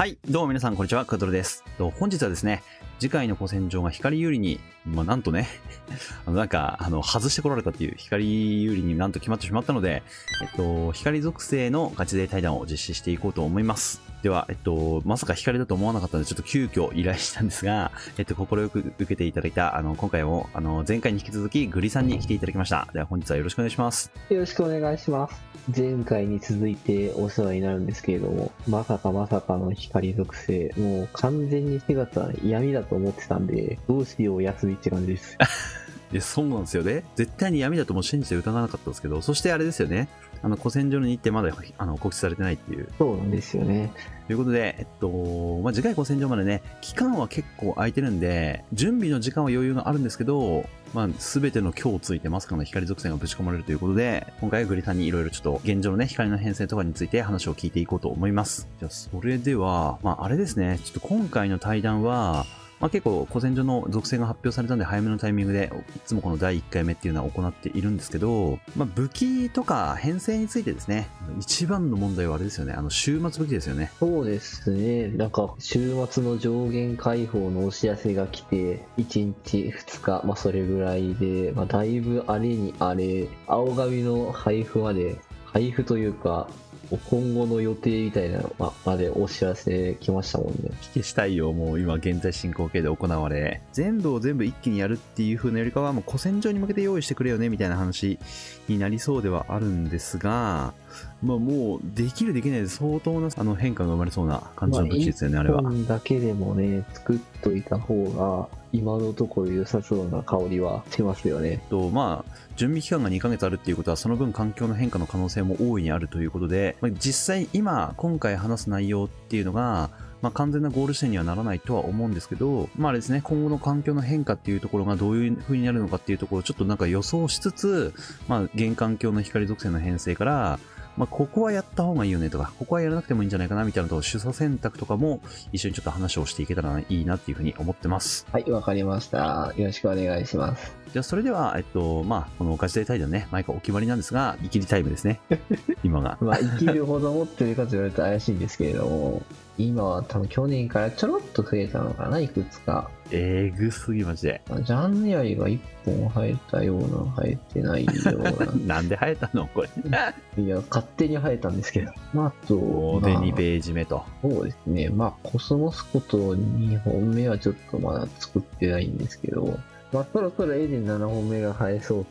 はい、どうも皆さんこんにちは、クドルです。本日はですね、次回の古戦場が光有利に、なんとね、外してこられたっていう光有利になんと決まってしまったので、光属性のガチ勢対談を実施していこうと思います。では、まさか光だと思わなかったので、ちょっと急遽依頼したんですが、心よく受けていただいた、今回も、前回に引き続き、グリさんに来ていただきました。では、本日はよろしくお願いします。よろしくお願いします。前回に続いてお世話になるんですけれども、まさかの光属性、もう完全に手形闇だと思ってたんで、どうしよう休みって感じです。そうなんですよね。絶対に闇だともう信じて疑わなかったんですけど、そしてあれですよね。古戦場の日程まだ告知されてないっていう。そうなんですよね。ということで、次回古戦場までね、期間は結構空いてるんで、準備の時間は余裕があるんですけど、全ての今日ついてまさかの光属性がぶち込まれるということで、今回はグリさんにいろいろちょっと現状のね、光の編成とかについて話を聞いていこうと思います。じゃあ、それでは、あれですね、ちょっと今回の対談は、結構古戦場の属性が発表されたんで早めのタイミングでいつもこの第1回目っていうのは行っているんですけど、武器とか編成についてですね、一番の問題はあれですよね、終末武器ですよね。そうですね、なんか週末の上限解放のお知らせが来て1日2日、それぐらいで、だいぶあれにあれ、青紙の配布というか今後の予定みたいなのまでお知らせ来ましたもんね。消したいよ、もう今現在進行形で行われ、全部を全部一気にやるっていう風なよりかは、もう古戦場に向けて用意してくれよねみたいな話になりそうではあるんですが、もうできるできないで相当な変化が生まれそうな感じの武器ですよね、あれは。1本だけでもね、作っといた方が今のところ良さそうな香りはしますよね。準備期間が2ヶ月あるっていうことは、その分環境の変化の可能性も大いにあるということで、実際今回話す内容っていうのが、完全なゴール地点にはならないとは思うんですけど、あれですね、今後の環境の変化っていうところがどういう風になるのかっていうところをちょっと予想しつつ、現環境の光属性の編成から、ここはやった方がいいよねとか、ここはやらなくてもいいんじゃないかなみたいなと、取捨選択とかも一緒にちょっと話をしていけたらいいなっていうふうに思ってます。はい、わかりました。よろしくお願いします。じゃあ、それでは、このガチ勢対談ね、毎回お決まりなんですが、イキリタイムですね。今が。生きるほど持ってるかと言われると怪しいんですけれども、今は多分去年からちょろっと増えたのかな、いくつか。えぐすぎマジで。ジャンネアリが1本生えたような、生えてないような。なんで生えたのこれ。いや、勝手に生えたんですけど。あと、で、2ページ目と。そうですね。コスモスコと2本目はちょっとまだ作ってないんですけど、そろそろエデン7本目が生えそう。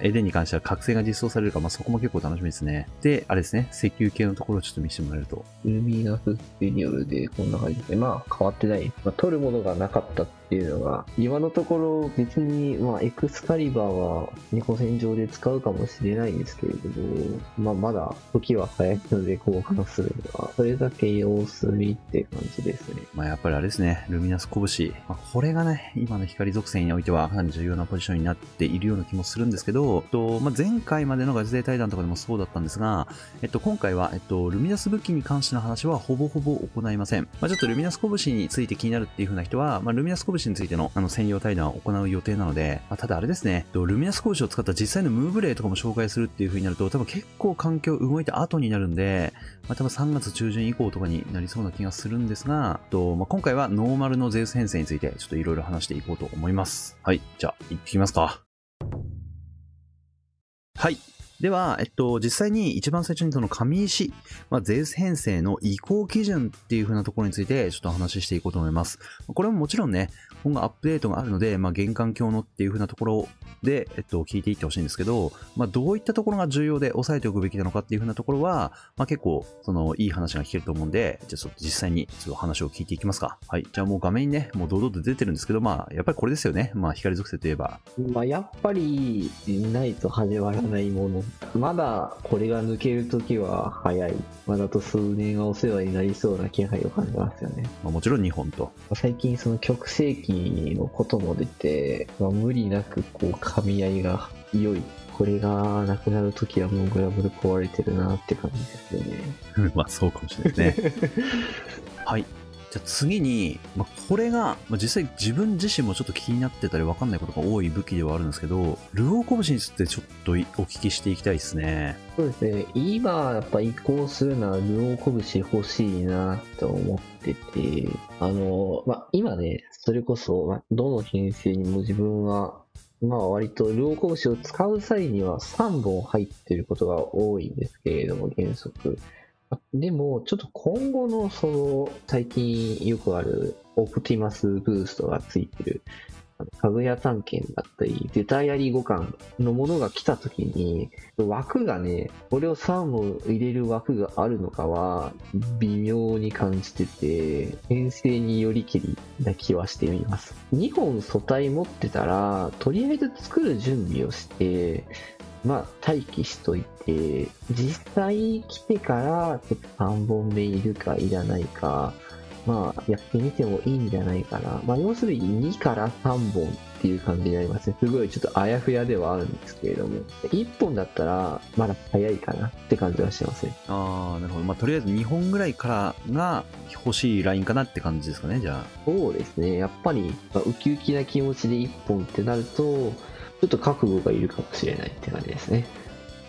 エデンに関しては覚醒が実装されるか、そこも結構楽しみですね。で、あれですね、石油系のところをちょっと見せてもらえると。ルミナススペニョルでこんな感じで、変わってない。取るものがなかったっていうのが、今のところ別に、エクスカリバーは古戦場で使うかもしれないんですけれども、まだ時は早いので交換するのは、それだけ様子見って感じですね。やっぱりあれですね、ルミナス拳。これがね、今の光属性においてはかなり重要なポジションになっているような気もするんですけど、前回までのガチ勢対談とかでもそうだったんですが、今回は、ルミナス武器に関しての話はほぼほぼ行いません。ちょっとルミナス拳について気になるっていう風な人は、ルミナス拳についての専用対談を行う予定なので、ただあれですね、ルミナス拳を使った実際のムーブレイとかも紹介するっていう風になると、多分結構環境動いた後になるんで、多分3月中旬以降とかになりそうな気がするんですが、今回はノーマルのゼウス編成についてちょっといろいろ話していこうと思います。はい、じゃあ行ってきますか。はい。では、実際に一番最初にその紙石、ゼウス編成の移行基準っていう風なところについてちょっと話していこうと思います。これももちろんね、今後アップデートがあるので、現環境のっていう風なところで、聞いていってほしいんですけど、どういったところが重要で押さえておくべきなのかっていう風なところは、結構、いい話が聞けると思うんで、じゃあちょっと実際にちょっと話を聞いていきますか。はい。じゃあもう画面にね、もう堂々と出てるんですけど、やっぱりこれですよね。光属性といえば。やっぱり、ないと始まらないもの。まだこれが抜けるときは早い。まだと数年はお世話になりそうな気配を感じますよね。もちろん2本と。最近その極世紀のことも出て、無理なく噛み合いが良い。これがなくなるときはもうグラブル壊れてるなって感じですよね。そうかもしれないですね。はい。じゃあ次に、これが、実際自分自身もちょっと気になってたり分かんないことが多い武器ではあるんですけど、ルオー拳についてちょっとお聞きしていきたいですね。そうですね。今、やっぱ移行するのは、ルオー拳欲しいなと思ってて、今ね、それこそ、どの編成にも自分は、割とルオー拳を使う際には3本入ってることが多いんですけれども、原則。でも、ちょっと今後の最近よくあるオプティマスブーストがついてる、かぐや探検だったり、デタイアリー互換のものが来た時に、枠がね、これを3本入れる枠があるのかは、微妙に感じてて、編成によりけりな気はしています。2本素体持ってたら、とりあえず作る準備をして、待機しといて、実際来てから、ちょっと3本目いるかいらないか、やってみてもいいんじゃないかな。要するに2から3本っていう感じになりますね。すごいちょっとあやふやではあるんですけれども。1本だったら、まだ早いかなって感じはしてますね。ああ、なるほど。とりあえず2本ぐらいからが欲しいラインかなって感じですかね、じゃあ。そうですね。やっぱり、ウキウキな気持ちで1本ってなると、ちょっと覚悟がいるかもしれないって感じですね。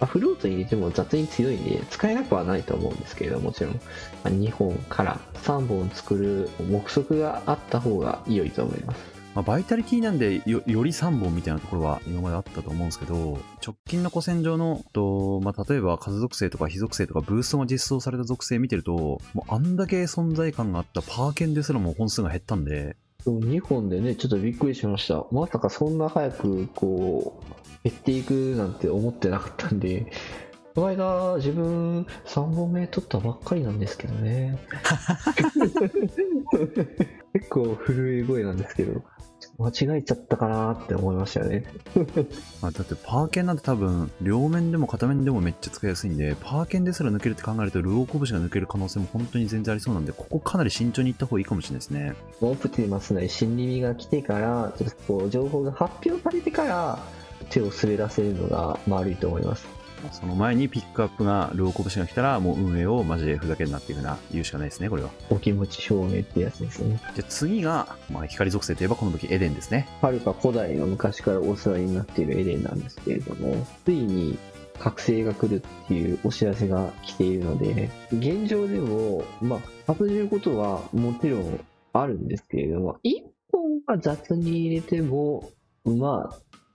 フロートに入れても雑に強いんで使えなくはないと思うんですけれども、ちろん2本から3本作る目測があった方が良いと思います。バイタリティなんでより3本みたいなところは今まであったと思うんですけど、直近の古戦場の例えば風属性とか火属性とかブーストが実装された属性見てると、もうあんだけ存在感があったパーケンですらも本数が減ったんで、2本でね、ちょっとびっくりしました。まさかそんな早く減っていくなんて思ってなかったんで、この間自分3本目取ったばっかりなんですけどね。結構震え声なんですけど、間違えちゃったかなって思いましたよね。だってパーケンなんて多分両面でも片面でもめっちゃ使いやすいんで、パーケンですら抜けるって考えるとルオー拳が抜ける可能性も本当に全然ありそうなんで、ここかなり慎重にいった方がいいかもしれないですね。オプティマスなり新耳が来てから、ちょっと情報が発表されてから手を滑らせるのが悪いと思います。その前にピックアップがルオー拳が来たら、もう運営をマジでふざけんなっていう風な言うしかないですね、これは。お気持ち表明ってやつですね。じゃあ次が、光属性といえばこの武器エデンですね。はるか古代の昔からお世話になっているエレンなんですけれども、ついに覚醒が来るっていうお知らせが来ているので、現状でも、外れることはもちろんあるんですけれども、1本は雑に入れても、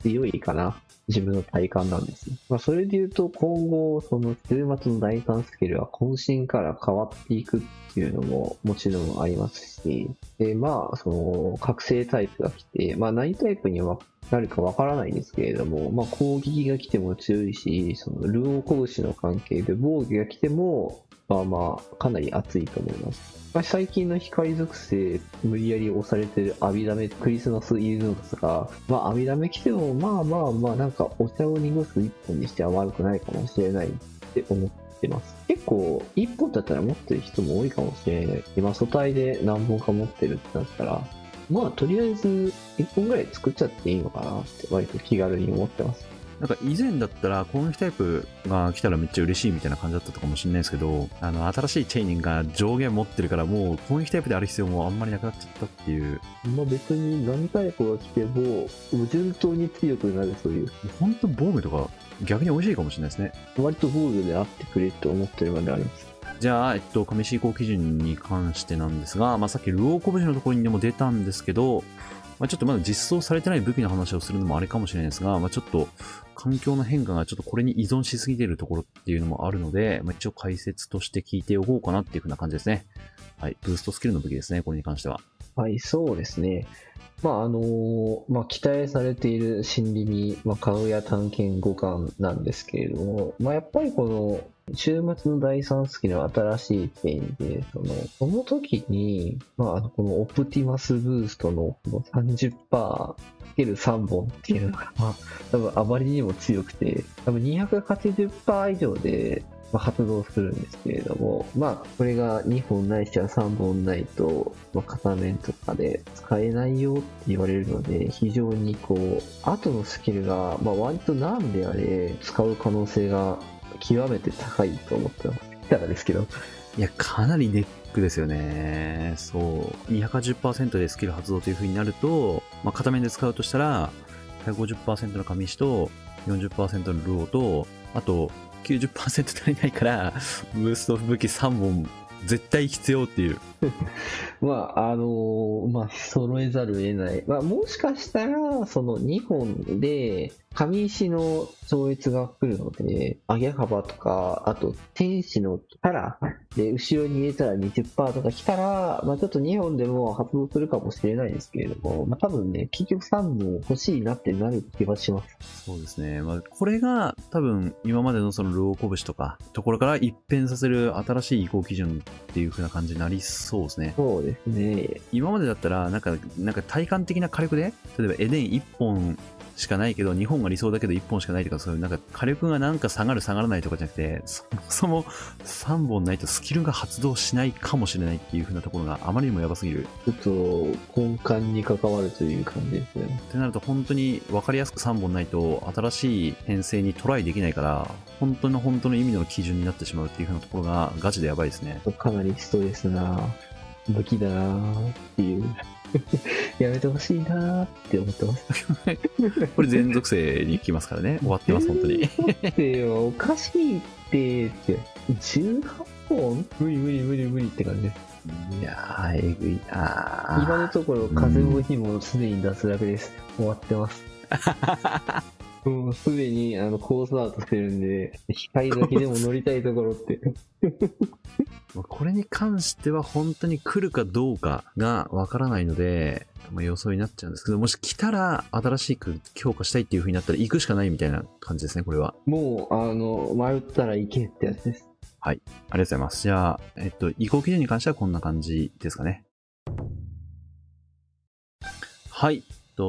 強いかな。自分の体感なんですね。それで言うと、今後、その週末の第3スキルは渾身から変わっていくっていうのももちろんありますし、で、その、覚醒タイプが来て、何タイプにはなるかわからないんですけれども、攻撃が来ても強いし、その、ルオー拳の関係で防御が来ても、かなり熱いと思います。最近の光属性無理やり押されてるアビダメクリスマスイルノースが、アビダメ来てもなんかお茶を濁す一本にしては悪くないかもしれないって思ってます。結構一本だったら持ってる人も多いかもしれない。今素体で何本か持ってるってなったら、とりあえず一本ぐらい作っちゃっていいのかなって割と気軽に思ってます。なんか以前だったら攻撃タイプが来たらめっちゃ嬉しいみたいな感じだったかもしれないですけど、新しいチェイニングが上限持ってるからもう攻撃タイプである必要もあんまりなくなっちゃったっていう。別に何タイプが来ても順当に強くなるそういう。本当防御とか逆に美味しいかもしれないですね。割と防御であってくれって思ってるまであります。じゃあ、上市移行基準に関してなんですが、さっきルオー拳のところにでも出たんですけど、ちょっとまだ実装されてない武器の話をするのもあれかもしれないですが、ちょっと環境の変化がちょっとこれに依存しすぎているところっていうのもあるので、一応解説として聞いておこうかなっていう風な感じですね。はい、ブーストスキルの武器ですね、これに関しては。はい、そうですね。期待されている新リミ、かぐや探検互換なんですけれども、やっぱりこの、週末の第3スキルの新しいチェーンで、その時に、このオプティマスブーストのこの 30%×3 本っていうのが、多分あまりにも強くて、多分280%以上で、発動するんですけれども、これが2本ないしは3本ないと、片面とかで使えないよって言われるので、非常に後のスキルが、割と何であれ使う可能性が極めて高いと思ってます。ただですけど、いや、かなりネックですよね。そう。280% でスキル発動という風になると、まあ、片面で使うとしたら、150% の紙石と 40% のルオと、あと 90% 足りないから、ブースト武器3本絶対必要っていう。まあ、揃えざるを得ない。まあ、もしかしたら、その2本で、紙石の超越が来るので、上げ幅とか、あと、天使のキャラで、後ろに入れたら 20% とか来たら、まあ、ちょっと2本でも発動するかもしれないですけれども、まあ、多分ね、結局3本欲しいなってなる気がします。そうですね。まあ、これが多分、今までのそのルオー拳とか、ところから一変させる新しい移行基準っていう風な感じになりそうですね。そうですね。今までだったら、なんか体感的な火力で、例えばエデン1本しかないけど、2本が理想だけど1本しかないとか、そういうなんか火力がなんか下がる下がらないとかじゃなくて、そもそも3本ないとスキルが発動しないかもしれないっていう風なところがあまりにもやばすぎる。ちょっと根幹に関わるという感じですね。ってなると本当に分かりやすく3本ないと新しい編成にトライできないから、本当の意味の基準になってしまうっていう風なところがガチでやばいですね。かなりストレスな武器だなーっていう。やめてほしいなーって思ってます。これ全属性に来ますからね。終わってます、本当に。っておかしいって18本無理って感じです。いやー、えぐいなー。今のところ風も火もすでに脱落です。終わってます。もうすでにコースアウトしてるんで、光だけでも乗りたいところって。これに関しては本当に来るかどうかがわからないので、予想になっちゃうんですけど、もし来たら新しく強化したいっていう風になったら行くしかないみたいな感じですね、これは。もう、迷ったら行けってやつです。はい。ありがとうございます。じゃあ、移行基準に関してはこんな感じですかね。はい。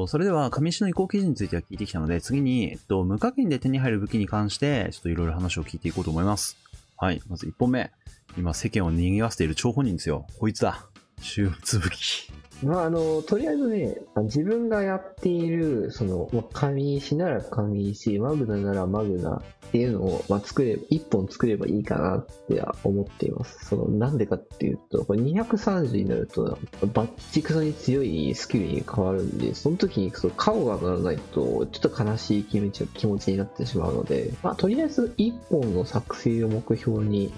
それでは、紙石の移行基準については聞いてきたので、次に、無課金で手に入る武器に関して、ちょっといろいろ話を聞いていこうと思います。はい。まず1本目。今、世間を賑わせている張本人ですよ。こいつだ。終末武器。まあ、とりあえずね、自分がやっている、紙石なら紙石、マグナならマグナっていうのを、一本作ればいいかなって思っています。なんでかっていうと、これ230になると、バッチクソに強いスキルに変わるんで、その時に顔がならないと、ちょっと悲しい気持ちになってしまうので、まあ、とりあえず一本の作成を目標に、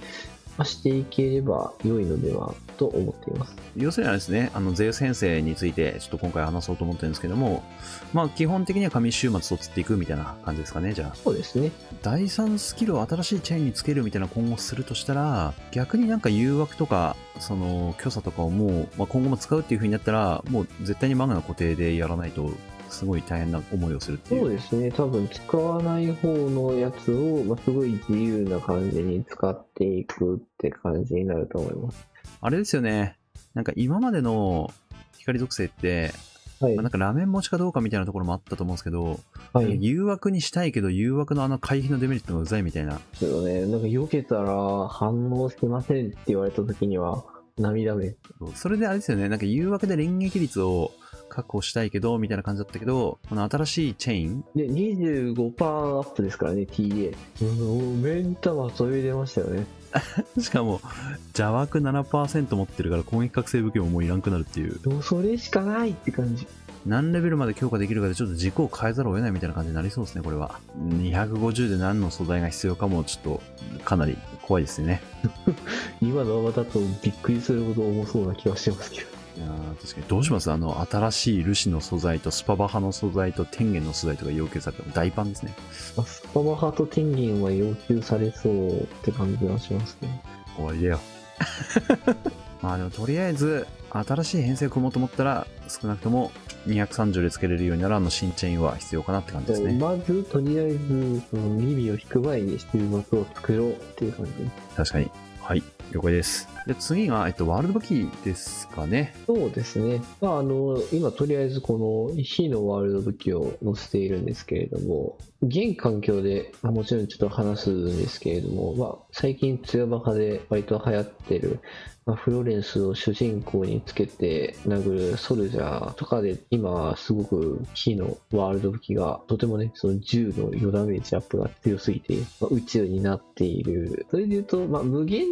していければ良いのではと思っています。要するにあれですね、ゼウス編成についてちょっと今回話そうと思ってるんですけども、まあ基本的には紙週末を釣っていくみたいな感じですかね、じゃあ。そうですね。第3スキルを新しいチェーンにつけるみたいな今後するとしたら、逆になんか誘惑とか、虚査とかをもう、今後も使うっていう風になったら、もう絶対にマグナ固定でやらないと、すごい大変な思いをするっていう。そうですね。多分使わない方のやつを、すごい自由な感じに使っていくって感じになると思います。あれですよね。なんか今までの光属性って、はい、なんかラメン持ちかどうかみたいなところもあったと思うんですけど、はい、誘惑にしたいけど誘惑の回避のデメリットがうざいみたいな。そうよね。なんか避けたら反応しませんって言われた時には涙目。それであれですよね。なんか誘惑で連撃率を確保したいけどみたいな感じだったけど、この新しいチェインで 25% アップですからね、 TA。 目ん玉飛び出ましたよね。しかも邪悪 7% 持ってるから攻撃覚醒武器ももういらんくなるっていう。それしかないって感じ。何レベルまで強化できるかでちょっと軸を変えざるを得ないみたいな感じになりそうですね、これは。250で何の素材が必要かもちょっとかなり怖いですね。今のままだとびっくりするほど重そうな気はしてますけど。いや確かにどうします？新しいルシの素材とスパバハの素材と天元の素材とか要求されても大パンですね。スパバハと天元は要求されそうって感じはしますね。終わりだよ。まあでもとりあえず新しい編成を組もうと思ったら少なくとも230でつけれるようになる新チェーンは必要かなって感じですね。まずとりあえず耳を引く前に週末を作ろうっていう感じです。確かに。はい、了解です。で次が、ワールド武器ですかね。そうですね。今とりあえずこの火のワールド武器を載せているんですけれども、現環境で、もちろんちょっと話すんですけれども、最近ツヤバカで割と流行ってるフロレンスを主人公につけて殴るソルジャーとかで、今すごく火のワールド武器がとてもね、その銃の余ダメージアップが強すぎて、宇宙になっている。それで言うと、無限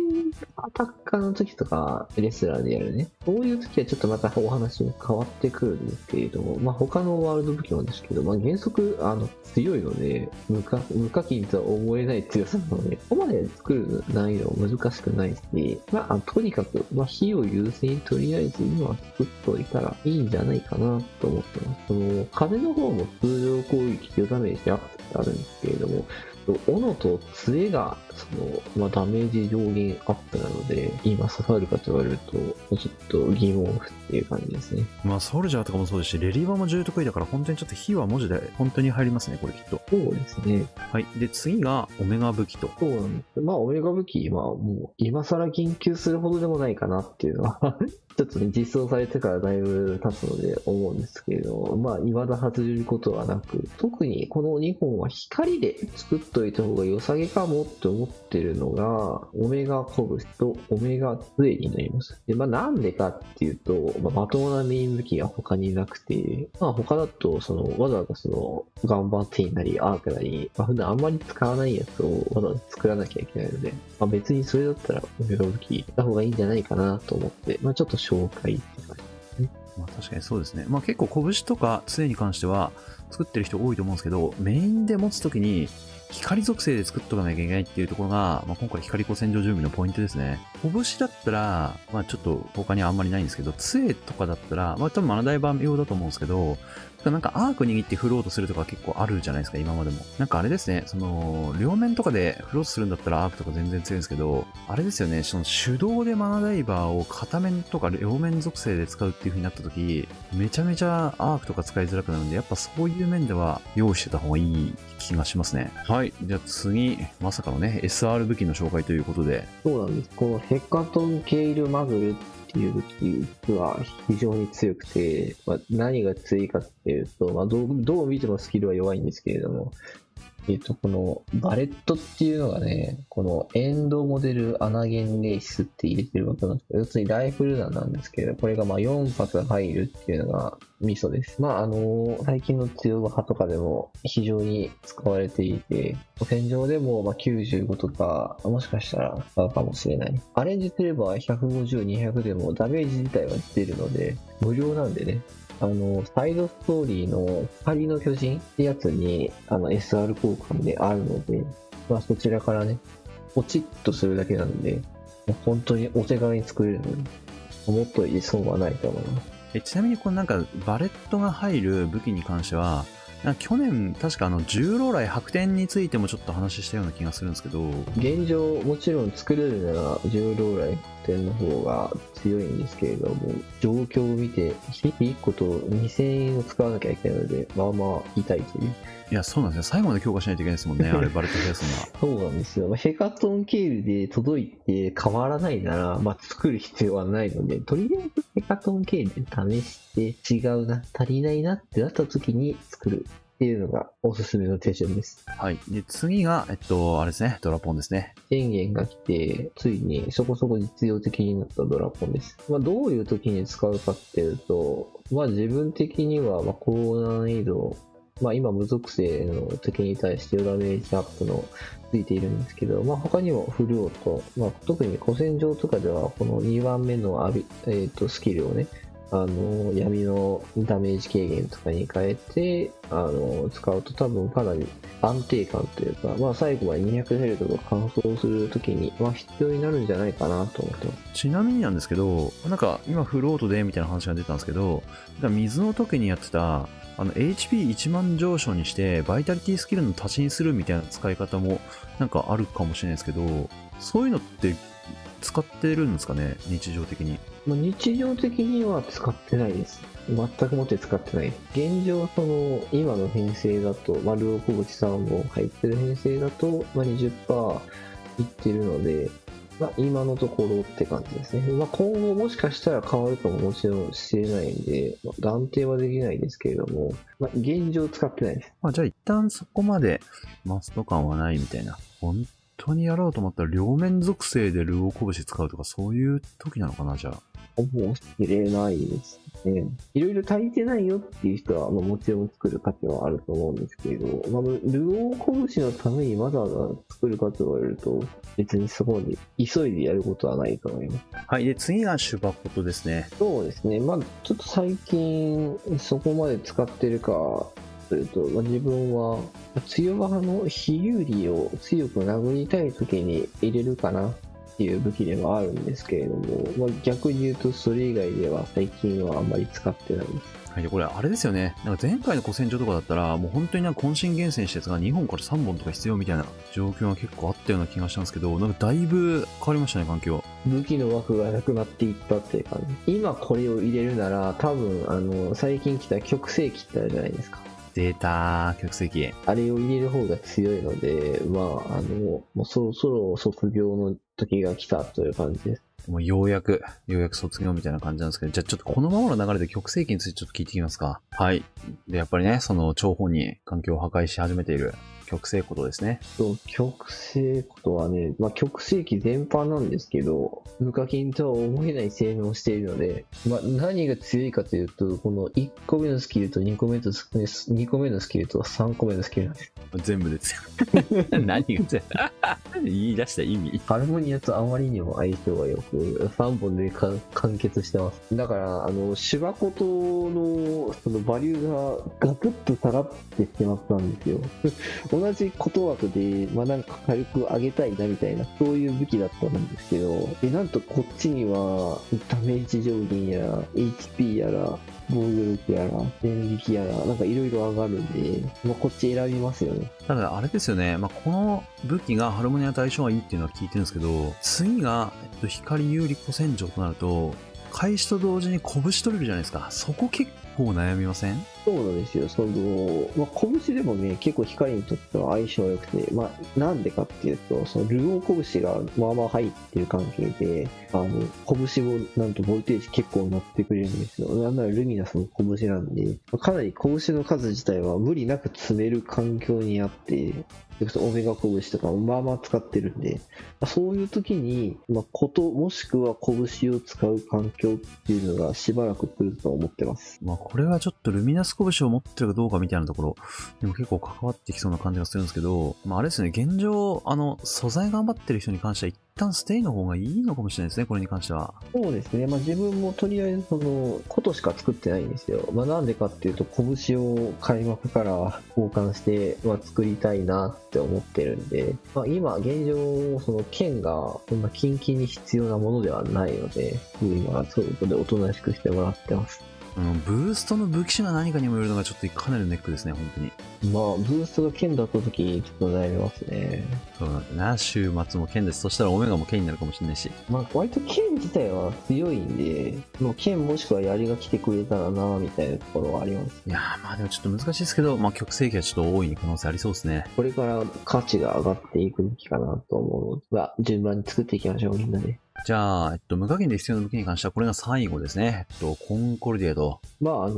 アタッカーの時とか、レスラーでやるね。そういう時はちょっとまたお話も変わってくるんですけれども、他のワールド武器もですけど、原則、強いので、無課金とは思えない強さなので、ここまで作る難易度も難しくないし、とにかく、火を優先にとりあえず今は作っといたらいいんじゃないかなと思ってます。風の方も通常攻撃でダメージアップってあるんですけれども、斧と杖がダメージ上限アップなので、今刺さるかと言われると、ちょっと疑問符っていう感じですね。ソルジャーとかもそうですし、レリバも重得意だから、本当にちょっと火は文字で本当に入りますね、これきっと。そうですね。はい。で、次がオメガ武器と。そうなんです。オメガ武器、もう今更研究するほどでもないかなっていうのはちょっとね、実装されてからだいぶ経つので思うんですけれども、未だ外れることはなく、特にこの2本は光で作っといた方が良さげかもって思ってるのが、オメガ拳とオメガ杖になります。で、なんでかっていうと、まともなメイン武器が他になくて、他だと、わざわざガンバーティーなりアークなり、普段あんまり使わないやつをわざわざ作らなきゃいけないので、別にそれだったらオメガ武器やった方がいいんじゃないかなと思って、ちょっと紹介って感じですね。確かにそうですね。結構拳とか杖に関しては作ってる人多いと思うんですけど、メインで持つときに光属性で作っとかなきゃいけないっていうところが、今回光子戦場準備のポイントですね。拳だったら、ちょっと他にはあんまりないんですけど、杖とかだったら、多分マナダイバー用だと思うんですけど、なんかアーク握ってフロートするとか結構あるじゃないですか、今までも。なんかあれですね、両面とかでフロートするんだったらアークとか全然強いんですけど、あれですよね、手動でマナダイバーを片面とか両面属性で使うっていう風になった時、めちゃめちゃアークとか使いづらくなるんで、やっぱそういう面では用意してた方がいい気がしますね。はい。じゃあ次、まさかのね、SR 武器の紹介ということで。そうなんです。このヘカトンケイルマグルっていう武器は非常に強くて、何が強いかっていうと、どう見てもスキルは弱いんですけれども、このバレットっていうのがね、このエンドモデルアナゲンレースって入れてるわけなんですけど、要するにライフル弾なんですけど、これが4発入るっていうのがミソです。最近の強派とかでも非常に使われていて、戦場でも95とか、もしかしたら使うかもしれない。アレンジすれば150、200でもダメージ自体は出るので、無料なんでね。サイドストーリーの光の巨人ってやつにSR 交換であるので、そちらからね、ポチッとするだけなんで、本当にお手軽に作れるので、思っといて損はないと思います。ちなみにこのなんかバレットが入る武器に関しては、去年確か重老来白天についてもちょっと話したような気がするんですけど、現状もちろん作れるなら重老来白天の方が強いんですけれども、状況を見て1個と2000円を使わなきゃいけないので、痛いという。いや、そうなんですよ。最後まで強化しないといけないですもんね、あれバレット増やすのは。そうなんですよ。ヘカトンケールで届いて変わらないなら、作る必要はないので、とりあえずヘカトンケールで試して違うな、足りないなってなった時に作るっていうのがおすすめの手順です。はい。で、次が、あれですね、ドラポンですね。宣言が来て、ついにそこそこ実用的になったドラポンです。どういう時に使うかっていうと、自分的には高難易度、今無属性の敵に対してダメージアップのついているんですけど、他にもフルオート、特に古戦場とかではこの2番目のスキルをね、闇のダメージ軽減とかに変えて使うと多分かなり安定感というか、最後まで200ヘルトが乾燥するときに、必要になるんじゃないかなと思ってます。ちなみになんですけど、なんか今フロートでみたいな話が出たんですけど、水の時にやってたHP1 万上昇にしてバイタリティスキルの足しにするみたいな使い方もなんかあるかもしれないですけど、そういうのって使ってるんですかね、日常的に。日常的には使ってないです。全くもって使ってない。現状、今の編成だと、ルオコブチ3本入ってる編成だと、20% いってるので、今のところって感じですね。今後もしかしたら変わるかももちろんしれないんで、断定はできないですけれども、現状使ってないです。じゃあ一旦そこまでマスト感はないみたいな。本当にやろうと思ったら両面属性でルオー拳使うとかそういう時なのかな、じゃあ。かもしれないですね。いろいろ足りてないよっていう人は、もちろん作る価値はあると思うんですけど、ルオー拳のためにわざわざ作るかと言われると、別にそこに急いでやることはないと思います。はい。で、次がシュバコトですね。そうですね。ちょっと最近そこまで使ってるかというと、自分は強刃の非有利を強く殴りたい時に入れるかなっていう武器ではあるんですけれども、逆に言うとそれ以外では最近はあんまり使ってないです。はい、これあれですよね。なんか前回の古戦場とかだったら、もう本当になんか渾身厳選したやつが2本から3本とか必要みたいな状況が結構あったような気がしたんですけど、なんかだいぶ変わりましたね、環境。武器の枠がなくなっていったっていう感じ。今これを入れるなら、多分最近来た極星機ってあるじゃないですか。データ曲席。あれを入れる方が強いので、もうそろそろ卒業の時が来たという感じです。もうようやく卒業みたいな感じなんですけど、じゃあちょっとこのままの流れで極星機についてちょっと聞いていきますか。はい。で、やっぱりね、その張本に環境を破壊し始めている極星ことですね。極星ことはね、極星機全般なんですけど、無課金とは思えない性能をしているので、何が強いかというと、この1個目のスキルと2個目のスキルと3個目のスキルなんです。全部ですよ。何が強い言い出した意味。ハルモニアとあまりにも相性が良く、3本で完結してます。だから、シュバコトのそのバリューがガクッと下がってしまったんですよ。同じこと枠で、なんか軽く上げたいなみたいな、そういう武器だったんですけど、なんとこっちには、ダメージ上限やら、HP やら、防御力やら、電撃やら、なんかいろいろ上がるんで、こっち選びますよね。ただあれですよね、この武器がハルモニアと相性がいいっていうのは聞いてるんですけど、次が、光有利古戦場となると、開始と同時に拳取れるじゃないですか。そこ結構悩みません？そうなんですよ。拳でもね、結構光にとっては相性が良くて、なんでかっていうと、そのルオー拳がまあまあ入ってる関係で、拳もなんとボルテージ結構乗ってくれるんですよ。なんならルミナスの拳なんで、かなり拳の数自体は無理なく積める環境にあって、オメガ拳とかもまあまあ使ってるんで、そういう時に、もしくは拳を使う環境っていうのがしばらく来ると思ってます。これはちょっとルミナス拳を持ってるかどうかみたいなところでも結構関わってきそうな感じがするんですけど、あれですね、現状、素材頑張ってる人に関しては一旦ステイの方がいいのかもしれないですね、これに関しては。そうですね、自分もとりあえずことしか作ってないんですよ。なんでかっていうと、拳を開幕から交換して、作りたいなって思ってるんで、今、現状、剣がそんなキンキンに必要なものではないので、今、そういうことでおとなしくしてもらってます。ブーストの武器種が何かにもよるのがちょっとかなりのネックですね、本当に。ブーストが剣だった時にちょっと悩みますね。そうなんだな、週末も剣です。そしたらオメガも剣になるかもしれないし。割と剣自体は強いんで、剣もしくは槍が来てくれたらな、みたいなところはあります。いやー、でもちょっと難しいですけど、極星機はちょっと大いに可能性ありそうですね。これから価値が上がっていくべきかなと思うので、順番に作っていきましょう、みんなで。じゃあ、無課金で必要な武器に関してはこれが最後ですね。コンコルディアと。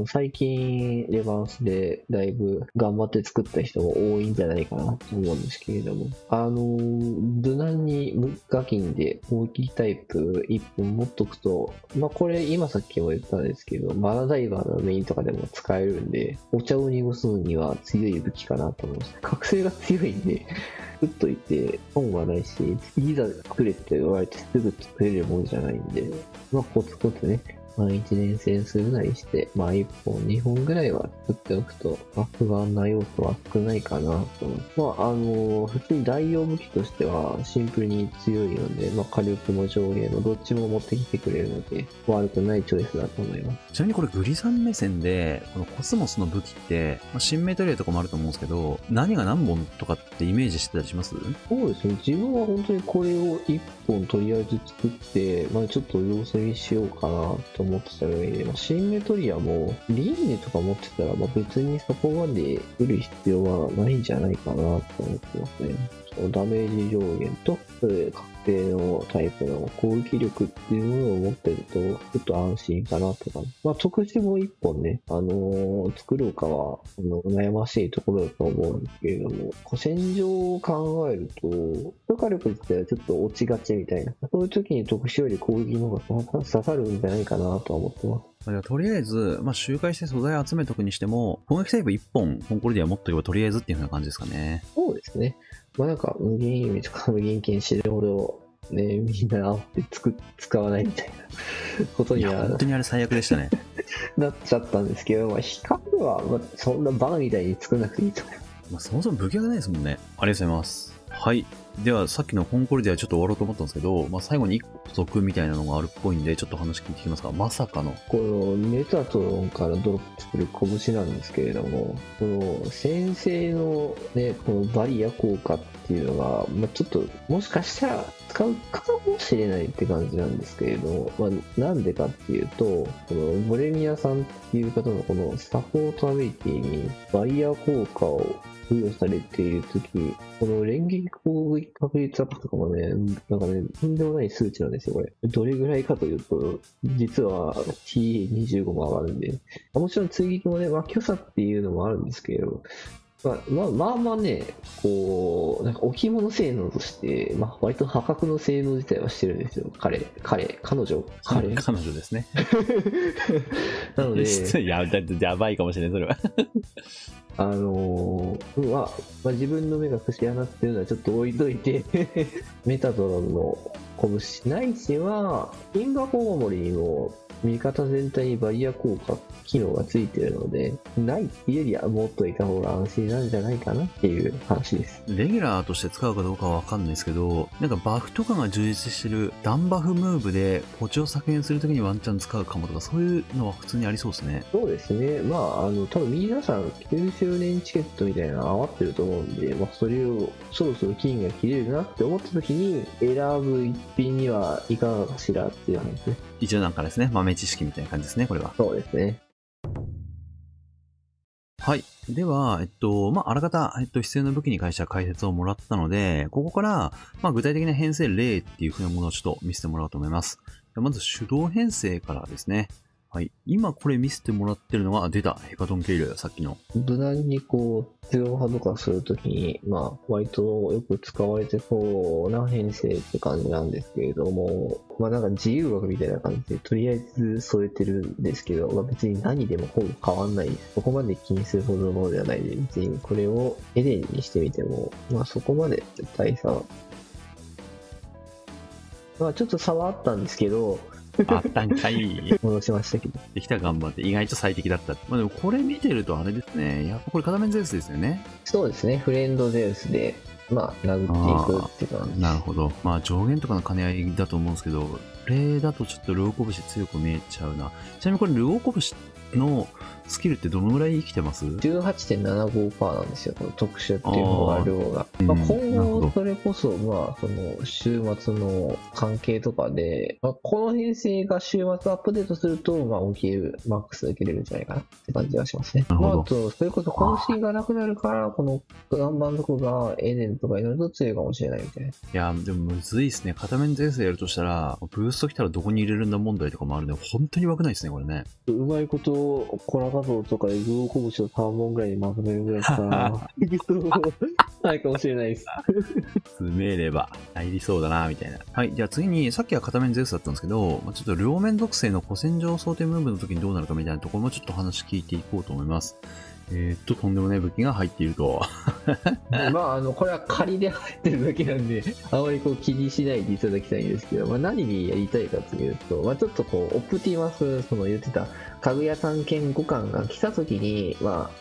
最近、レバンスでだいぶ頑張って作った人も多いんじゃないかなと思うんですけれども、無難に無課金で攻撃タイプ1本持っとくと、これ今さっきも言ったんですけど、マナダイバーのメインとかでも使えるんで、お茶を濁すのには強い武器かなと思います。覚醒が強いんで、作っといて損はないし、いざ作れって言われてすぐ作れるものじゃないんで、コツコツね、1年戦するなりして、1本、2本ぐらいは作っておくと、不安な要素は少ないかなと思う。普通に代用武器としてはシンプルに強いので、火力も上下のどっちも持ってきてくれるので、悪くないチョイスだと思います。ちなみにこれグリさん目線で、このコスモスの武器って、シンメトリアとかもあると思うんですけど、何が何本とかってイメージしてたりします？そうですね。自分は本当にこれを1本とりあえず作って、ちょっと様子見しようかなと思ってた上で、シンメトリアもリンネとか持ってたら、別にそこまで来る必要はないんじゃないかなと思ってますね。ダメージ上限と、定のタイプの攻撃力っていうものを持ってると、ちょっと安心かなとか。まあ、特殊も一本ね、作ろうかは、悩ましいところだと思うんですけれども、古戦場を考えると、破壊力自体はちょっと落ちがちみたいな。そういう時に特殊より攻撃の方が刺さるんじゃないかなとは思ってます。とりあえず、周回して素材を集めとくにしても、攻撃タイプ1本、コンコルディア持っとけばとりあえずっていう風な感じですかね。そうですね。まあなんか、無限弓とか無限剣知るほど、ね、みんなって使わないみたいなことには本当にあれ最悪でしたね。なっちゃったんですけど、まあ、光は、そんなバカみたいに作らなくていいと思います。そもそも武器がないですもんね。ありがとうございます。はい。では、さっきのコンコルディアちょっと終わろうと思ったんですけど、最後に1個補足みたいなのがあるっぽいんで、ちょっと話聞いてきますか。まさかの。このメタトロンからドロップする拳なんですけれども、この先制のね、このバリア効果っていうのが、ちょっともしかしたら使うかもしれないって感じなんですけれども、なんでかっていうと、このボレミアさんっていう方のこのサポートアビリティにバリア効果を付与されているとき、この連撃攻撃確率アップとかもね、なんかね、とんでもない数値なんですよ、これ。どれぐらいかというと、実は TA25 も上がるんで、もちろん追撃もね、虚差っていうのもあるんですけど、まあね、こう、なんか置物性能として、割と破格の性能自体はしてるんですよ。彼女ですね。なので、やばいかもしれない、それは。自分の目が節穴っていうのはちょっと置いといてメタトロンの拳ないしは金箱お守りにも味方全体にバリア効果機能がついてるので、ないっていうよりは持っといた方が安心なんじゃないかなっていう話です。レギュラーとして使うかどうかはわかんないですけど、なんかバフとかが充実してるダンバフムーブでポチを削減するときにワンチャン使うかもとか、そういうのは普通にありそうですね。そうですね。多分皆さん9周年チケットみたいなの余ってると思うんで、それをそろそろ金が切れるなって思ったときに選ぶ一品にはいかがかしらっていう話ですね。一応なんかですね、豆知識みたいな感じですね、これは。そうですね。はい。では、あらかた、必要な武器に関しては解説をもらったので、ここから、具体的な編成例っていう風なものをちょっと見せてもらおうと思います。まず、手動編成からですね。はい。今これ見せてもらってるのが、出た、ヘカトンケイル、さっきの。無難に強派とかするときに、割とよく使われてそうな編成って感じなんですけれども、なんか自由枠みたいな感じで、とりあえず添えてるんですけど、別に何でもほぼ変わんないです。そこまで気にするほどのものではないで、別にこれをエレンにしてみても、そこまで大差は。ちょっと差はあったんですけど、あったんかい。戻しましたけど。できた頑張って、意外と最適だった。でもこれ見てるとあれですね。やっぱこれ片面ゼウスですよね。そうですね。フレンドゼウスで、殴っていくっていう感じ。なるほど。上限とかの兼ね合いだと思うんですけど、これだとちょっとルオコブシ強く見えちゃうな。ちなみにこれルオコブシのスキルってどのぐらい生きてます？ 18.75% なんですよ、この特殊っていうのが、量が。今後、それこそ、その、週末の関係とかで、この編成が週末アップデートすると、起きる、マックスできれるんじゃないかなって感じがしますね。あと、それこそ渾身がなくなるから、この岩盤とかがエデンとかになると強いかもしれないみたいな。いや、でもむずいですね。片面ゼウスやるとしたら、ブースト来たらどこに入れるんだ問題とかもあるんで、本当に湧くないですね、これね。うまいこと、コラ画像とかでグオコブシを3本ぐらいにまとめるぐらいしかないかもしれないです。詰めれば入りそうだな、みたいな。はい。じゃあ次に、さっきは片面ゼウスだったんですけど、ちょっと両面属性の古戦場想定ムーブの時にどうなるかみたいなところもちょっと話聞いていこうと思います。とんでもない武器が入っていると。これは仮で入ってるだけなんで、あまり気にしないでいただきたいんですけど、何にやりたいかというと、ちょっとオプティマス、言ってた、かぐや探検五感が来た時に、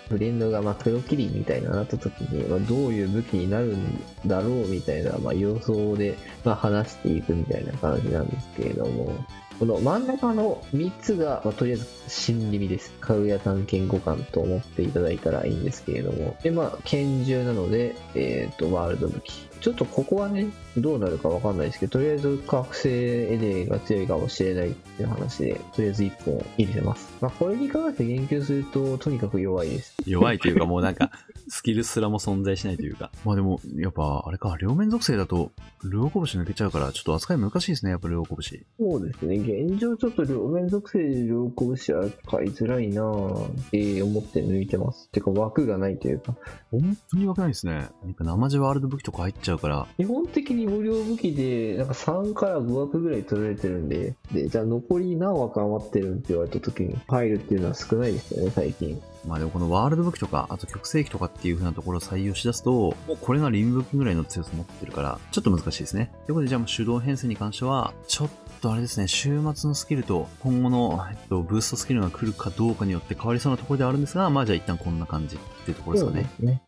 フレンドが黒キリみたいななった時に、どういう武器になるんだろうみたいな、予想で、話していくみたいな感じなんですけれども、この真ん中の3つが、とりあえず新リミです。かぐや探検五感と思っていただいたらいいんですけれども。で、拳銃なので、ワールド武器。ちょっとここはね、どうなるかわかんないですけど、とりあえず覚醒エネが強いかもしれないっていう話で、とりあえず1本入れてます。これに関して言及すると、とにかく弱いです。弱いというかもうなんか、スキルすらも存在しないというか。まあでも、やっぱ、あれか、両面属性だと、両拳抜けちゃうから、ちょっと扱い難しいですね、やっぱ両拳。そうですね、現状ちょっと両面属性で両拳は使いづらいなぁって思って抜いてます。てか枠がないというか。本当にわけないですね。なんか生地ワールド武器とか入っちゃうから。基本的に無料武器で、なんか3から5枠ぐらい取られてるんで、じゃあ残り何枠余ってるんって言われた時に入るっていうのは少ないですよね、最近。まあでもこのワールド武器とか、あと極聖機とかっていう風なところを採用しだすと、もうこれが臨武器ぐらいの強さ持ってるから、ちょっと難しいですね。ということでじゃあもう手動編成に関しては、ちょっとあれですね、週末のスキルと今後の、ブーストスキルが来るかどうかによって変わりそうなところではあるんですが、まあじゃあ一旦こんな感じっていうところですかね。そうですね。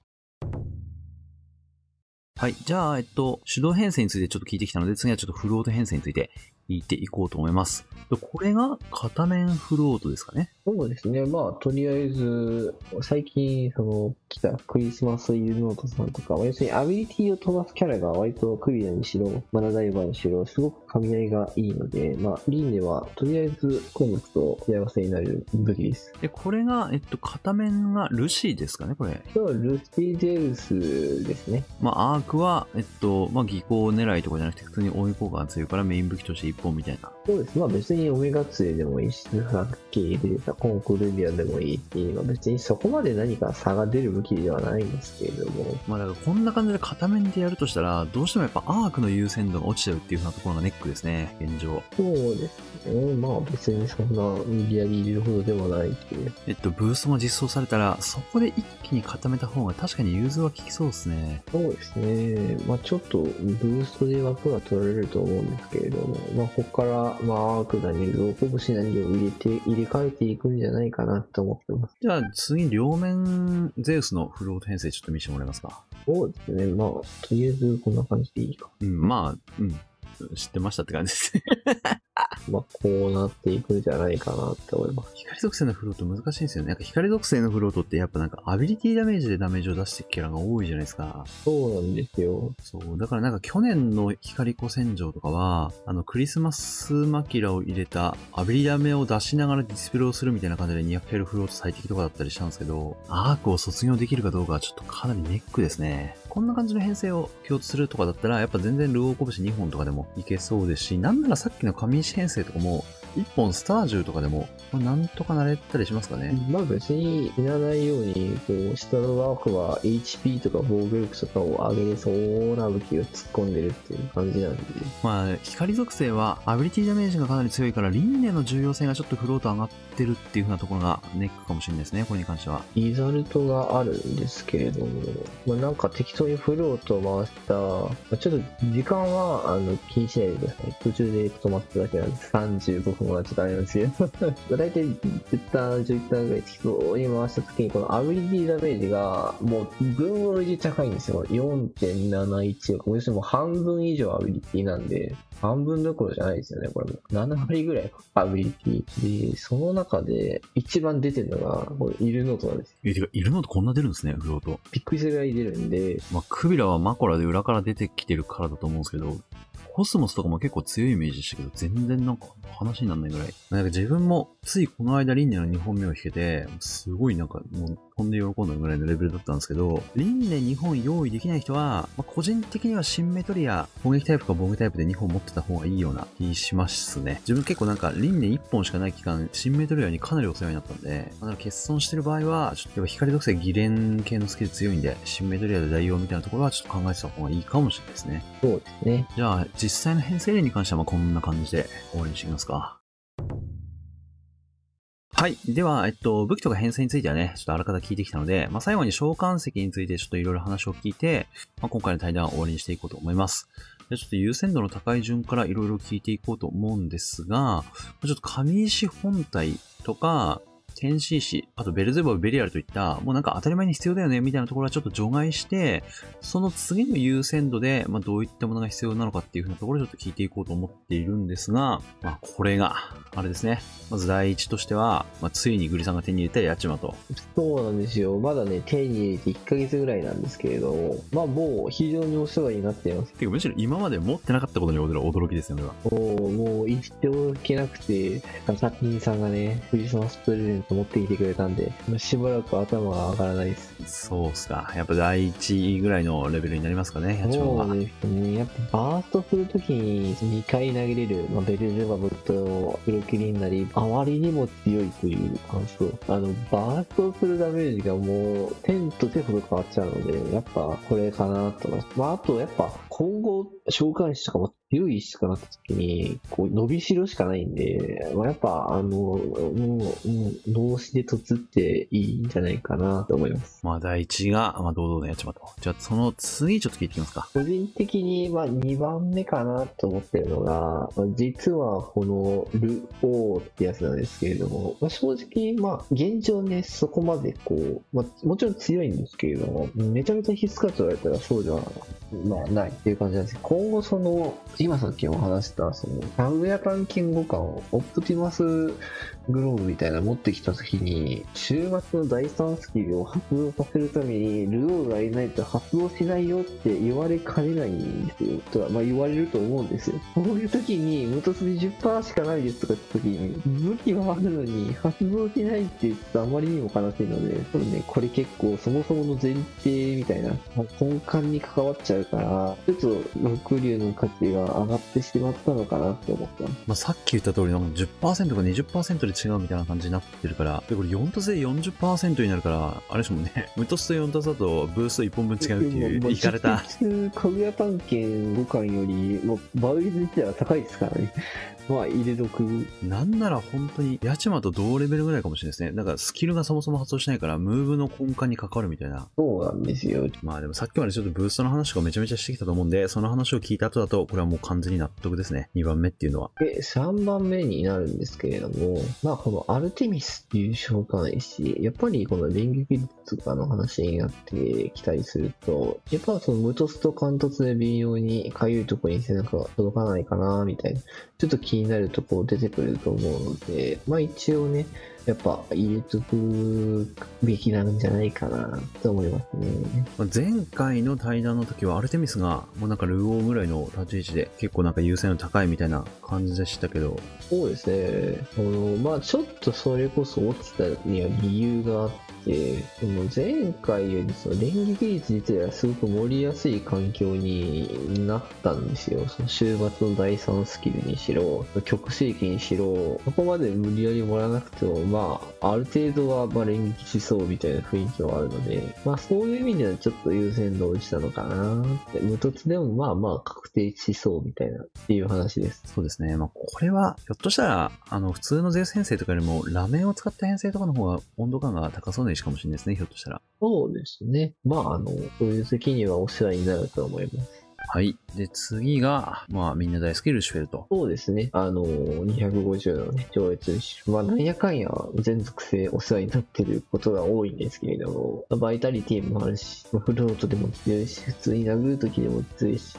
はい。じゃあ、手動編成についてちょっと聞いてきたので、次はちょっとフロート編成について聞いていこうと思います。これが片面フロートですかね。そうですね。まあ、とりあえず、最近、来たクリスマスイルノートさんとか、要するにアビリティを飛ばすキャラが割とクリアにしろ、マナダイバーにしろ、すごく噛み合いがいいので、まあ、リンネは、とりあえず、コムと幸せになる武器です。で、これが、片面がルシーですかね、これ。そう、ルシーゼウスですね。まあ、アークは、まあ、技巧狙いとかじゃなくて、普通に追い効果が強いからメイン武器として一本みたいな。そうです。まあ別にオメガ杖でもいいし、さっき出てたコンクルビアでもいいし、まあ別にそこまで何か差が出る武器ではないんですけれども。まあだからこんな感じで片面でやるとしたら、どうしてもやっぱアークの優先度が落ちちゃうっていう風なところがネックですね、現状。そうですね。まあ別にそんな無理やり入れるほどでもないっていう。ブーストが実装されたら、そこで一気に固めた方が確かに融通は効きそうですね。そうですね。まあちょっとブーストで枠は取られると思うんですけれども、まあここから、まあアークなり、ローコブシなりを入れ替えていくんじゃないかなと思ってます。じゃあ次、両面ゼウスのフロート編成ちょっと見せてもらえますか。そうですね。まあ、とりあえずこんな感じでいいか。まあ、知ってましたって感じですね。まあ、こうなっていくんじゃないかなって思います。光属性のフロート難しいんですよね。なんか光属性のフロートってやっぱなんかアビリティダメージでダメージを出していくキャラが多いじゃないですか。そうなんですよ。そう。だからなんか去年の光子戦場とかは、クリスマスマキラを入れたアビリダメを出しながらディスプレイをするみたいな感じで200キャルフロート最適とかだったりしたんですけど、アークを卒業できるかどうかはちょっとかなりネックですね。こんな感じの編成を共通するとかだったら、やっぱ全然ルオーコブシ2本とかでもいけそうですし、なんならさっきの上石編成とかも、1本スター銃とかでも、なんとかなれたりしますかね。まあ別に死なないように、下のワークは HP とか防御力とかを上げれそうな武器を突っ込んでるっていう感じなんで。まあ、光属性はアビリティダメージがかなり強いから、輪廻の重要性がちょっとフロート上がってるっていう風なところがネックかもしれないですね、これに関しては。リザルトがあるんですけれども、まあなんか適当にフロートを回した、まあ、ちょっと時間は気にしないでください。途中で止まっただけなんで、35分はちょっとあれなんですけど、大体10ターン、11ターンぐらい適当に回した時に、このアビリティダメージがもう群を入れ高いんですよ。4.71 億。要するにもう半分以上アビリティなんで、半分どころじゃないですよね、これも。7割ぐらいアビリティ。で、その中で一番出てるのが、これイルノートなんです。てか、いるのとこんな出るんですね、フロート。びっくりするぐらい出るんで。まあ、クビラはマコラで裏から出てきてるからだと思うんですけど、コスモスとかも結構強いイメージでしたけど、全然なんか話にならないぐらい。なんか自分もついこの間輪廻の2本目を引けて、すごいなんかもう飛んで喜んだぐらいのレベルだったんですけど、輪廻2本用意できない人は、まあ、個人的にはシンメトリア、攻撃タイプか防御タイプで2本持ってた方がいいような気しますね。自分結構なんか輪廻1本しかない期間、シンメトリアにかなりお世話になったんで、だから欠損してる場合は、ちょっとやっぱ光属性ギレン系のスキル強いんで、シンメトリアで代用みたいなところはちょっと考えてた方がいいかもしれないですね。そうですね。じゃあ、実際の編成例に関してはまあこんな感じで終わりにしていきますか。はい。では、武器とか編成についてはね、ちょっとあらかた聞いてきたので、まあ、最後に召喚石についてちょっといろいろ話を聞いて、まあ、今回の対談は終わりにしていこうと思います。でちょっと優先度の高い順からいろいろ聞いていこうと思うんですが、ちょっと上石本体とか、天使石、あとベルゼボブ、ベリアルといった、もうなんか当たり前に必要だよね、みたいなところはちょっと除外して、その次の優先度で、まあどういったものが必要なのかっていうふうなところをちょっと聞いていこうと思っているんですが、まあこれが、あれですね。まず第一としては、まあついにグリさんが手に入れたヤチマと。そうなんですよ。まだね、手に入れて1ヶ月ぐらいなんですけれども、まあもう非常にお世話になっています。てかむしろ今まで持ってなかったことに驚きですよね、もう言っておけなくて、ガチャピンさんがね、クリスマスプレゼン持ってきてくれたんで、しばらく頭が上がらないです。そうっすか。やっぱ第1位ぐらいのレベルになりますかね、八幡は。そうですね。やっぱバーストするときに2回投げれる、ベルゼバブとプロキリンなり、あまりにも強いという感想。バーストするダメージがもう天と手ほど変わっちゃうので、やっぱこれかなと思います。あとやっぱ今後召喚師とかも強い石とかなった時に、伸びしろしかないんで、やっぱ脳死で突っていいんじゃないかなと思います。第1位が、堂々の八幡と。じゃあその次ちょっと聞いてきますか。個人的に2番目かなと思ってるのが、実はこのルオーってやつなんですけれども、正直現状ね、そこまでもちろん強いんですけれども、めちゃめちゃ必須かと言われたらそうじゃないっていう感じなんですけど、今後今さっきも話したカグヤ探検互換をオプティマスグローブみたいなの持ってきた時に、週末の第3スキルを発動させるためにルオーがいないと発動しないよって言われかねないんですよ。とか言われると思うんですよ。こういう時に無突で 10% しかないですとかって時に、武器はあるのに発動しないって言ってあまりにも悲しいので、これ結構そもそもの前提みたいな根幹に関わっちゃうから、ちょっと六竜の価値が上がってしまったのかなって思った。さっき言った通りなんか 10% か 20% で違うみたいな感じになってるから、でこれ4突で 40% になるから、あれですもんね、無突と4突だとブースト1本分違うっていう、いかれた。かぐや探検5巻より、倍率自体は高いですからね。入れとく。なんなら本当に、八幡と同レベルぐらいかもしれないですね。なんかスキルがそもそも発動しないから、ムーブの根幹に関わるみたいな。そうなんですよ。でもさっきまでちょっとブーストの話とかめちゃめちゃしてきたと思うんで、その話を聞いた後だと、これはもう完全に納得ですね。2番目っていうのは。で、3番目になるんですけれども、このアルテミスっていう召喚石、やっぱりこの連撃率とかの話になってきたりすると、やっぱ無突と貫突で微妙にかゆいところに背中が届かないかな、みたいな、ちょっと気になるところ出てくると思うので、一応ね、やっぱ入れとくべきなんじゃないかなと思いますね。前回の対談の時はアルテミスがもうなんかルオーぐらいの立ち位置で結構なんか優勢の高いみたいな感じでしたけど。そうですね。ちょっとそれこそ落ちたには理由があって、前回より連撃率自体はすごく盛りやすい環境になったんですよ。週末の第3スキルにしろ、極星期にしろ、そこまで無理やり盛らなくても、ある程度は連撃しそうみたいな雰囲気はあるので、そういう意味ではちょっと優先度落ちたのかなって、無突でも確定しそうみたいなっていう話です。そうですね。これは、ひょっとしたら、普通のゼウス編成とかよりも、ラメンを使った編成とかの方が温度感が高そうな石かもしれないですね、ひょっとしたら。そうですね。そういう時にはお世話になると思います。はい。で、次が、みんな大好きルシフェルと。そうですね。250のね、上越石。なんやかんや全属性お世話になってることが多いんですけれども、バイタリティもあるし、フロートでも強いし、普通に殴る時でも強いし、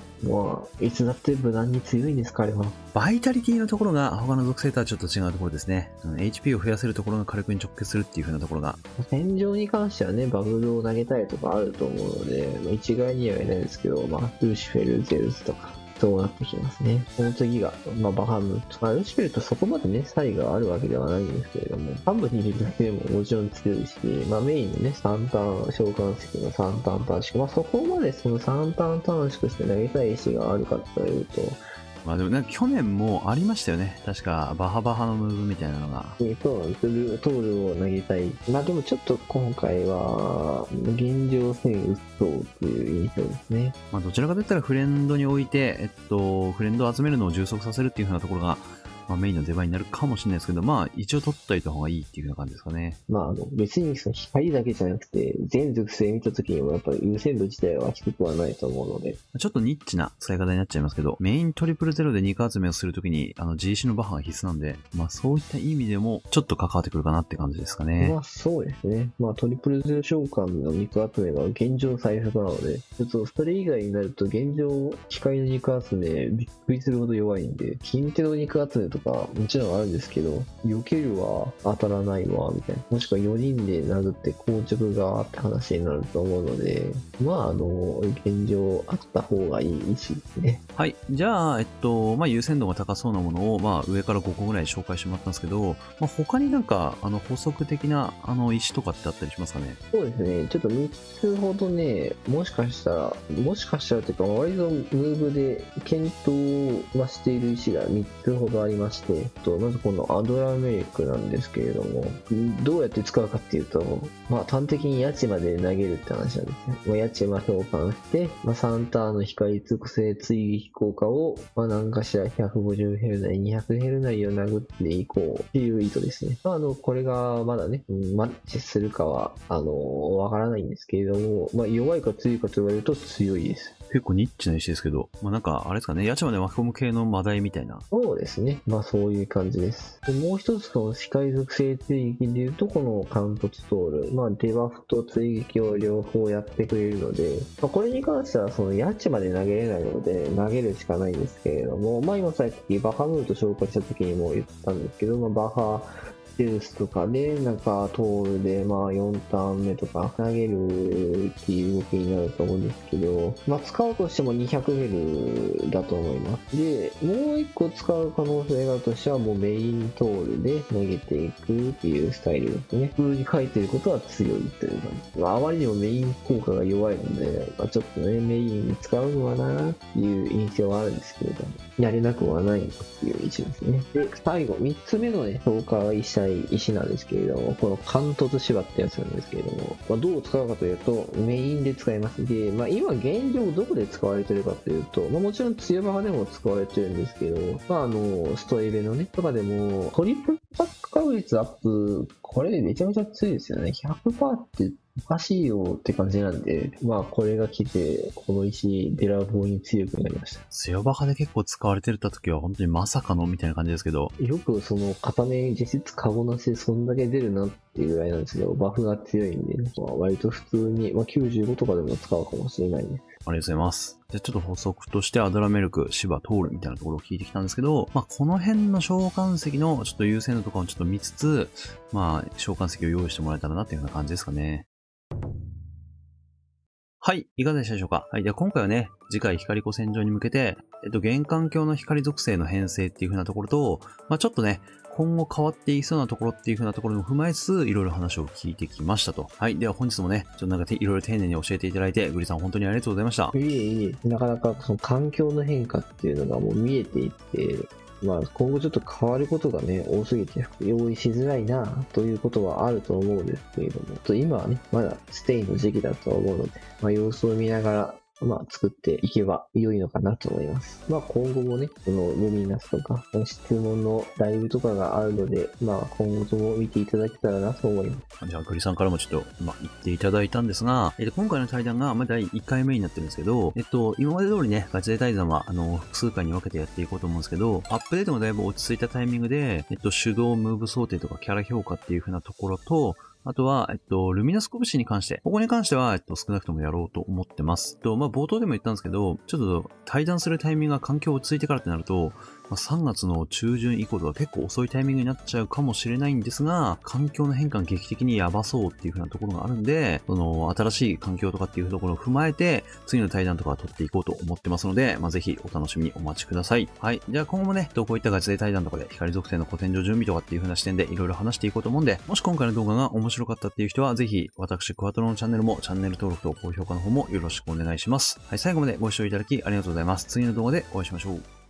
いつだって無難に強いんですか、あれは。バイタリティのところが他の属性とはちょっと違うところですね。HP を増やせるところが火力に直結するっていう風なところが。戦場に関してはね、バブルを投げたいとかあると思うので、一概には言えないですけど、ルシフェル、ゼウスとか、そうなってきますね。この次が、バハムとか、ルシフェルとそこまでね、差異があるわけではないんですけれども、半分に入れるだけでももちろん強いし、メインのね、3ターン、召喚石の3ターン短縮、そこまでその3ターン短縮して投げたい石があるかというと、でも去年もありましたよね。確か、バハバハのムーブみたいなのが。そうなんです。トールを投げたい。でもちょっと今回は、現状戦打つそうという印象ですね。どちらかといったらフレンドに置いて、フレンドを集めるのを充足させるっていう風なところが、メインの出番になるかもしれないですけど、一応取っといた方がいいっていう風な感じですかね。別に光だけじゃなくて、全属性見た時にもやっぱり優先度自体は低くはないと思うので。ちょっとニッチな使い方になっちゃいますけど、メイントリプルゼロで肉集めをするときに、GC のバハが必須なんで、そういった意味でも、ちょっと関わってくるかなって感じですかね。そうですね。トリプルゼロ召喚の肉集めが現状最速なので、ちょっとそれ以外になると現状、機械の肉集め、びっくりするほど弱いんで、金手の肉集めとかもちろんあるんですけど、避けるは当たらないわみたいな、もしくは4人で殴って硬直がって話になると思うので、現状あった方がいい石ですね。はい。じゃあ、優先度が高そうなものを、上から5個ぐらい紹介してもらったんですけど、他になんか、補足的な、石とかってあったりしますかね？そうですね。ちょっと3つほどね、もしかしたらというか、割とムーブで検討はしている石が3つほどありまして、まずこのアドラメイクなんですけれども、どうやって使うかっていうと、端的にヤチまで投げるって話なんですね。ヤチま召喚して、3ターンの光属性追撃効果を、何かしら150ヘルなり200ヘルなりを殴っていこうっていう意図ですね。これがまだね、マッチするかは、わからないんですけれども、弱いか強いかと言われると強いです。結構ニッチな石ですけど、なんか、あれですかね、ヤチまで巻き込む系のマダイみたいな。そうですね。そういう感じです。でもう一つ、この光属性追撃で言うと、このカウントツトール。デバフと追撃を両方やってくれるので、これに関しては、そのヤチまで投げれないので、投げるしかないんですけれども、今さっきバハムート紹介した時にも言ったんですけど、バハデルスとかで、トールで、4ターン目とか投げるっていう動きになると思うんですけど、使うとしても200ヘルだと思います。で、もう一個使う可能性があるとしては、もうメイントールで投げていくっていうスタイルですね。普通に書いてることは強いという感じ。あまりにもメイン効果が弱いので、ちょっとね、メインに使うのはなっていう印象はあるんですけれども、やれなくはないっていう位置ですね。で、最後、3つ目のね、評価したい石なんですけれども、この貫突芝ってやつなんですけれども、どう使うかというと、メインで使います。で、今現状どこで使われてるかというと、もちろん強バカでも使われてるんですけど、ストエベのね、とかでも、トリプルタック確率アップ、これめちゃめちゃ強いですよね。100% っておかしいよって感じなんで、これが来て、この石、ベラボーに強くなりました。強バカで結構使われてた時は本当にまさかのみたいな感じですけど。よくその片目実質カゴなしでそんだけ出るなっていうぐらいなんですけど、バフが強いんで、割と普通に、95とかでも使うかもしれないね。ありがとうございます。じゃあちょっと補足としてアドラメルク、シバ、トールみたいなところを聞いてきたんですけど、この辺の召喚石のちょっと優先度とかをちょっと見つつ、召喚石を用意してもらえたらなっていうような感じですかね。はい、いかがでしたでしょうか。はい、では今回はね、次回光子戦場に向けて、現環境の光属性の編成っていう風なところと、ちょっとね、今後変わっていきそうなところっていう風なところも踏まえつつ、いろいろ話を聞いてきましたと。はい、では本日もね、ちょっといろいろ丁寧に教えていただいて、グリさん本当にありがとうございました。いえ、なかなかその環境の変化っていうのがもう見えていって、今後ちょっと変わることがね、多すぎて用意しづらいなということはあると思うんですけれども、今はね、まだステイの時期だと思うので、様子を見ながら、作っていけば良いのかなと思います。今後もね、そのルミナスとか、質問のライブとかがあるので、今後とも見ていただけたらなと思います。じゃあ、グリさんからもちょっと、言っていただいたんですが、今回の対談が、第1回目になってるんですけど、今まで通りね、ガチで対談は、複数回に分けてやっていこうと思うんですけど、アップデートもだいぶ落ち着いたタイミングで、手動ムーブ想定とかキャラ評価っていう風なところと、あとは、ルミナス拳に関して、ここに関しては、少なくともやろうと思ってます。冒頭でも言ったんですけど、ちょっと対談するタイミングが環境落ち着いてからってなると、3月の中旬以降とか結構遅いタイミングになっちゃうかもしれないんですが、環境の変化が劇的にやばそうっていう風なところがあるんで、新しい環境とかっていうところを踏まえて、次の対談とかを取っていこうと思ってますので、ぜひお楽しみにお待ちください。はい。じゃあ今後もね、こういったガチで対談とかで光属性の古典上準備とかっていう風な視点でいろいろ話していこうと思うんで、もし今回の動画が面白かったっていう人は、ぜひ私、クワトロのチャンネルもチャンネル登録と高評価の方もよろしくお願いします。はい。最後までご視聴いただきありがとうございます。次の動画でお会いしましょう。